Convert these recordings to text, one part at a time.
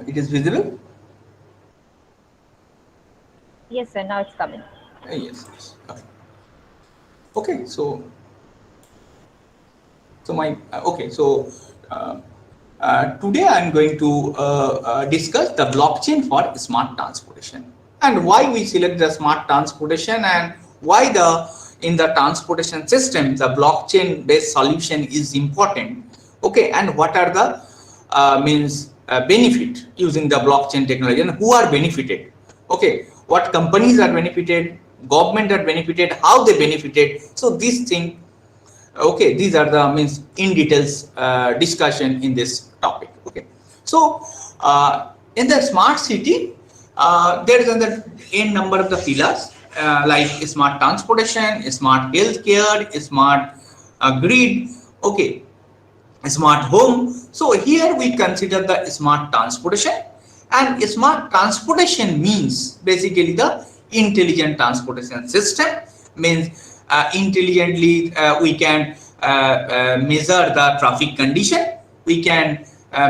It is visible? Yes, sir. Now it's coming. Yes. Yes. Okay. So my okay. So uh, today I'm going to discuss the blockchain for smart transportation and why we select the smart transportation and why the in the transportation system the blockchain based solution is important. Okay, and what are the benefit using the blockchain technology and who are benefited. Okay, what companies are benefited, government are benefited, how they benefited. So this thing, okay, these are the in details discussion in this topic. Okay, so in the smart city there is another n number of the pillars like smart transportation, smart healthcare, smart grid, okay, smart home. So here we consider the smart transportation, and smart transportation means basically the intelligent transportation system. Means intelligently we can measure the traffic condition, we can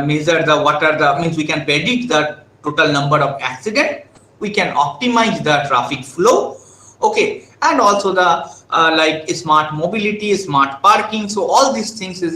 measure the what are the means we can predict the total number of accident, we can optimize the traffic flow, okay, and also the like smart mobility, smart parking. So all these things is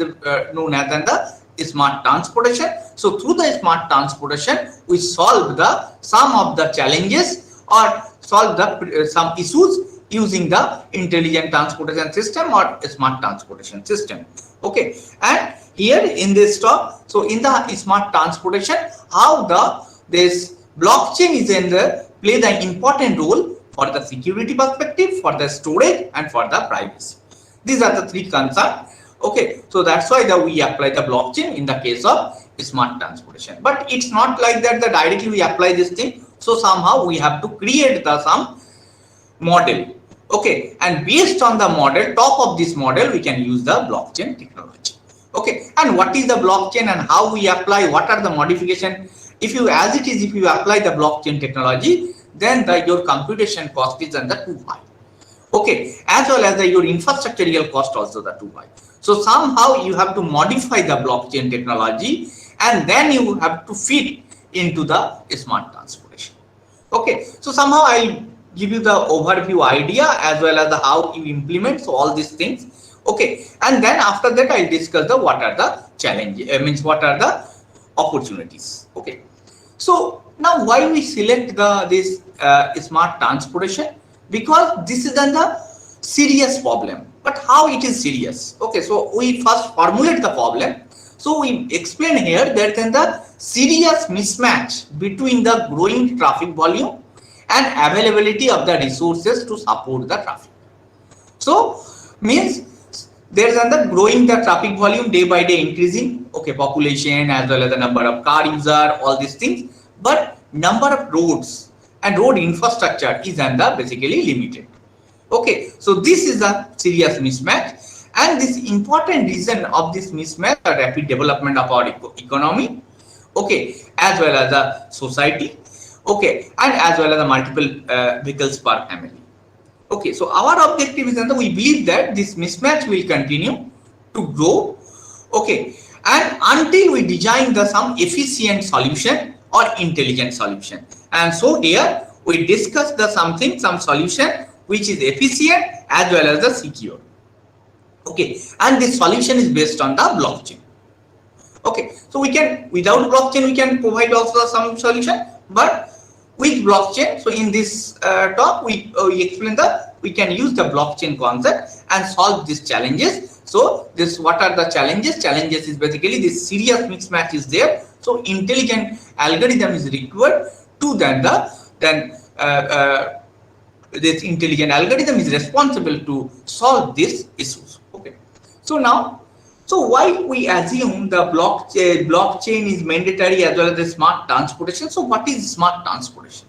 known as the smart transportation. So through the smart transportation we solve the some of the challenges or solve the some issues using the intelligent transportation system or smart transportation system. Okay, and here in this talk, so in the smart transportation, how the this blockchain is in the play the important role for the security perspective, for the storage, and for the privacy. These are the three concerns. Okay, so that's why we apply the blockchain in the case of smart transportation. But it's not like that the directly we apply this thing. So somehow we have to create the some model. Okay, and based on the model, top of this model, we can use the blockchain technology. Okay, and what is the blockchain and how we apply, what are the modification? If you, as it is, if you apply the blockchain technology, then your computation cost is under too high. Okay, as well as your infrastructural cost also the too high. So somehow you have to modify the blockchain technology and then you have to fit into the smart transportation. Okay, so somehow I'll give you the overview idea as well as the how you implement so all these things. Okay, and then after that I'll discuss the what are the challenges, means what are the opportunities. Okay, so now why we select the this smart transportation? Because this is the serious problem. But how it is serious? Okay, so we first formulate the problem. So we explain here that then the serious mismatch between the growing traffic volume and availability of the resources to support the traffic. So means there is another growing the traffic volume day by day increasing, okay, population as well as the number of car user, all these things, but number of roads and road infrastructure is under basically limited. Okay, so this is a serious mismatch, and this important reason of this mismatch the rapid development of our economy, okay, as well as the society, okay, and as well as the multiple vehicles per family. Okay, so our objective is that we believe that this mismatch will continue to grow, okay, and until we design the some efficient solution or intelligent solution. And so here we discuss the some solution which is efficient as well as the secure. Okay, and this solution is based on the blockchain. Okay, so we can, without blockchain we can provide also some solution, but with blockchain, so in this talk we explain the we can use the blockchain concept and solve these challenges. So this, what are the challenges? Challenges is basically this serious mismatch is there, so intelligent algorithm is required to then this intelligent algorithm is responsible to solve these issues. Okay, so now, so why we assume the blockchain is mandatory as well as the smart transportation? So what is smart transportation?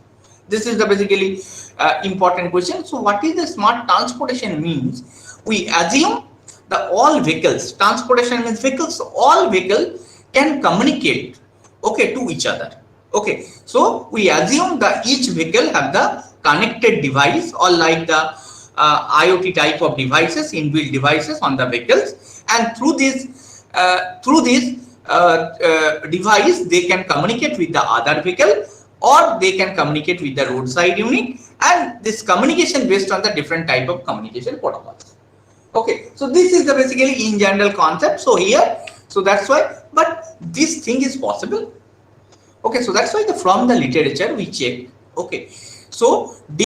This is the basically important question. So what is the smart transportation means? We assume the all vehicles, transportation means vehicles, all vehicles can communicate, okay, to each other. Okay, so we assume that each vehicle have the connected device or like the IoT type of devices, inbuilt devices on the vehicles, and through this device, they can communicate with the other vehicle, or they can communicate with the roadside unit, and this communication based on the different type of communication protocols. Okay, so this is the basically in general concept. So here, so that's why, but this thing is possible. Okay, so that's why from the literature we check. Okay, so